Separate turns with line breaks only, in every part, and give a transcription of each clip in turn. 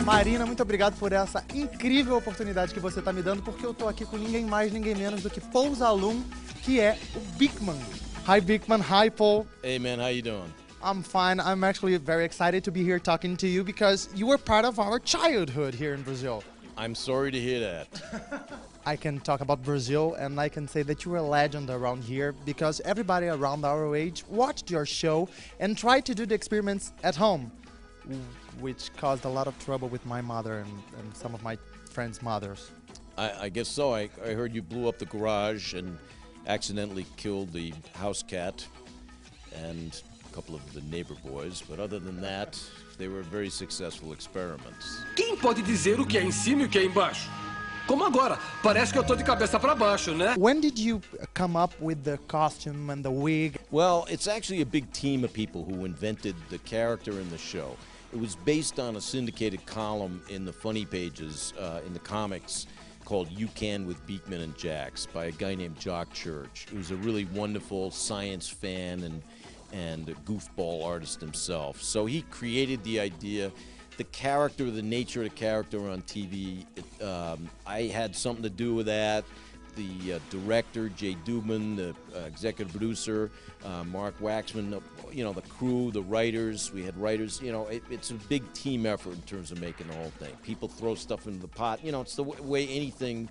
Marina, muito obrigado por essa incrível oportunidade que você está me dando, porque eu tô aqui com ninguém mais, ninguém menos do que Paul Zaloom, que é o Beakman. Hi Beakman, hi Paul.
Hey man, how you doing?
I'm fine. I'm actually very excited to be here talking to you because you were part of our childhood here in Brazil.
I'm sorry to hear that.
I can talk about Brazil and I can say that you were a legend around here because everybody around our age watched your show and tried to do the experiments at home, which caused a lot of trouble with my mother and some of my friends' mothers.
I guess so. I heard you blew up the garage and accidentally killed the house cat and a couple of the neighbor boys, but other than that, they were very successful experiments.
Quem pode dizer o que é em cima e o que é embaixo? Como agora, parece que eu tô de cabeça para baixo, né?
When did you come up with the costume and the wig?
Well, it's actually a big team of people who invented the character in the show. It was based on a syndicated column in the funny pages in the comics called You Can with Beakman and Jax by a guy named Jock Church. He was a really wonderful science fan and a goofball artist himself. So he created the idea. The character, the nature of the character on TV, I had something to do with that. The director, Jay Dubin, the executive producer, Mark Waxman, you know, the crew, the writers, we had writers, you know, it's a big team effort in terms of making the whole thing. People throw stuff into the pot, you know, it's the way anything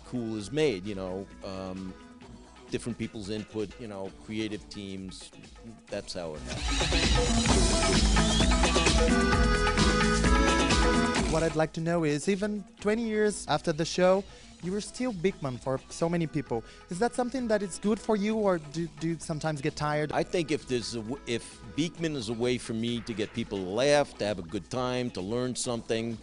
cool is made, you know, different people's input, you know, creative teams, that's how it happened.
What I'd like to know is, even 20 years after the show, you were still Beakman for so many people. Is that something that is good for you, or do you sometimes get tired?
I think if Beakman is a way for me to get people to laugh, to have a good time, to learn something,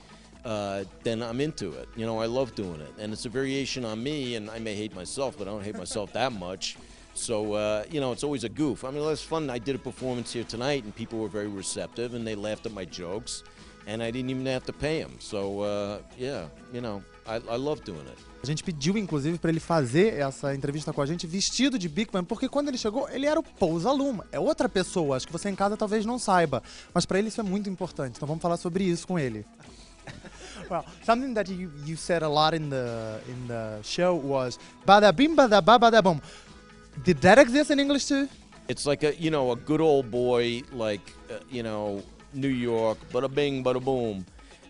then I'm into it. You know, I love doing it. And it's a variation on me, and I may hate myself, but I don't hate myself that much. So, you know, it's always a goof. I mean, it was fun. I did a performance here tonight, and people were very receptive, and they laughed at my jokes. And I didn't even have to pay him. So, yeah, you know, I love doing it.
A gente pediu, inclusive, para ele fazer essa entrevista com a gente vestido de Beakman, porque quando ele chegou, ele era o Paul Zaloom. É outra pessoa, acho que você em casa talvez não saiba. Mas para ele isso é muito importante, então vamos falar sobre isso com ele. Well, something that you said a lot in the show was bada bim bada ba bada boom. Did that exist in English too?
It's like a good old boy, like, you know, New York, bada bing, bada boom.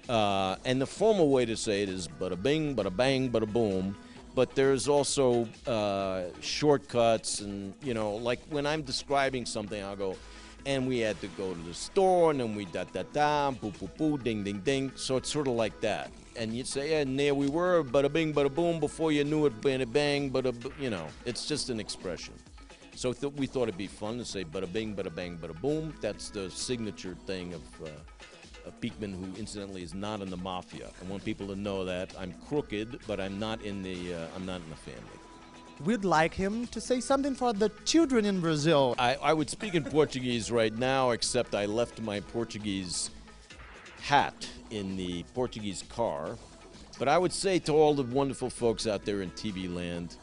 And the formal way to say it is bada bing, bada bang, bada boom. But there's also shortcuts, and, you know, like when I'm describing something, I'll go, and we had to go to the store, and then we da-da-da, boo-boo-boo, ding-ding-ding. So it's sort of like that. And you'd say, and there we were, bada bing, bada boom, before you knew it, bada bang, bada, you know, it's just an expression. So we thought it'd be fun to say bada bing, bada bang, bada boom. That's the signature thing of Beakman, who incidentally is not in the mafia. I want people to know that I'm crooked, but I'm not in the family.
We'd like him to say something for the children in Brazil.
I would speak in Portuguese right now, except I left my Portuguese hat in the Portuguese car. But I would say to all the wonderful folks out there in TV land,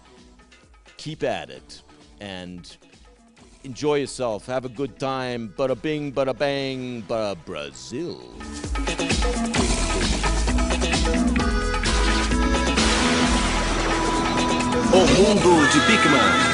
keep at it. And enjoy yourself. Have a good time. Bada bing, bada bang, bada Brazil.
O mundo de Beakman.